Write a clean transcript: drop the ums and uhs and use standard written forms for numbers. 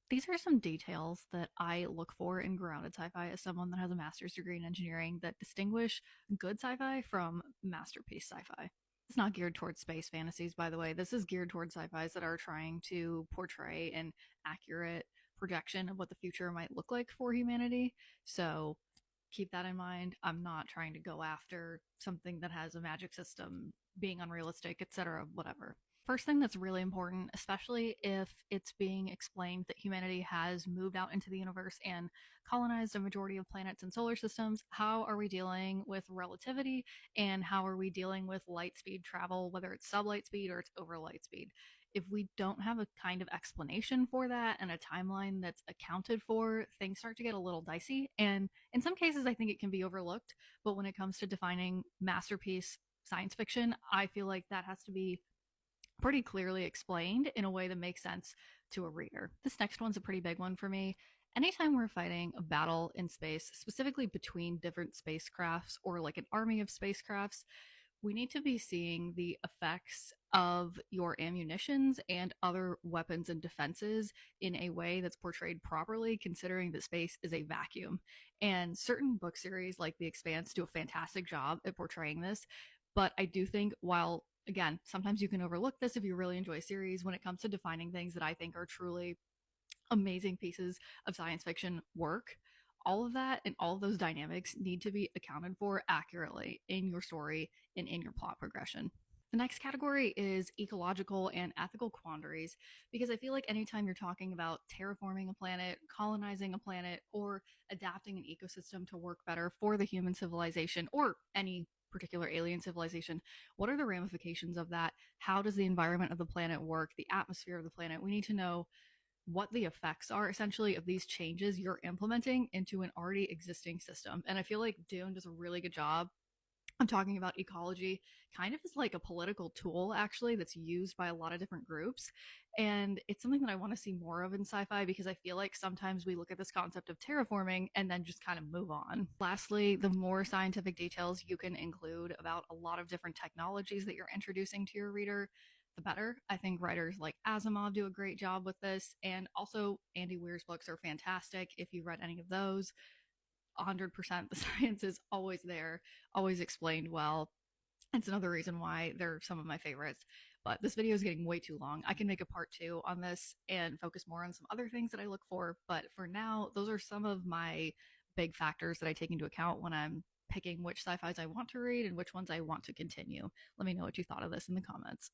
These are some details that I look for in grounded sci-fi as someone that has a master's degree in engineering that distinguish good sci-fi from masterpiece sci-fi. It's not geared towards space fantasies, by the way. This is geared towards sci-fis that are trying to portray an accurate projection of what the future might look like for humanity. So keep that in mind. I'm not trying to go after something that has a magic system being unrealistic, etc., whatever. First thing that's really important, especially if it's being explained that humanity has moved out into the universe and colonized a majority of planets and solar systems, how are we dealing with relativity and how are we dealing with light speed travel, whether it's sublight speed or it's over light speed? If we don't have a kind of explanation for that and a timeline that's accounted for, things start to get a little dicey. And in some cases, I think it can be overlooked. But when it comes to defining masterpiece science fiction, I feel like that has to be pretty clearly explained in a way that makes sense to a reader. This next one's a pretty big one for me. Anytime we're fighting a battle in space, specifically between different spacecrafts or like an army of spacecrafts, we need to be seeing the effects of your ammunitions and other weapons and defenses in a way that's portrayed properly, considering that space is a vacuum. And certain book series like The Expanse do a fantastic job at portraying this. But I do think, while again, sometimes you can overlook this if you really enjoy a series, when it comes to defining things that I think are truly amazing pieces of science fiction work, all of that and all of those dynamics need to be accounted for accurately in your story and in your plot progression. The next category is ecological and ethical quandaries, because I feel like anytime you're talking about terraforming a planet, colonizing a planet, or adapting an ecosystem to work better for the human civilization or any particular alien civilization, what are the ramifications of that? How does the environment of the planet work, the atmosphere of the planet? We need to know what the effects are essentially of these changes you're implementing into an already existing system. And I feel like Dune does a really good job of talking about ecology kind of as like a political tool, actually, that's used by a lot of different groups. And it's something that I want to see more of in sci fi because I feel like sometimes we look at this concept of terraforming and then just kind of move on. Lastly, the more scientific details you can include about a lot of different technologies that you're introducing to your reader, the better. I think writers like Asimov do a great job with this, and also Andy Weir's books are fantastic if you read any of those. 100% the science is always there, always explained well. It's another reason why they're some of my favorites. But this video is getting way too long. I can make a part two on this and focus more on some other things that I look for. But for now, those are some of my big factors that I take into account when I'm picking which sci-fis I want to read and which ones I want to continue. Let me know what you thought of this in the comments.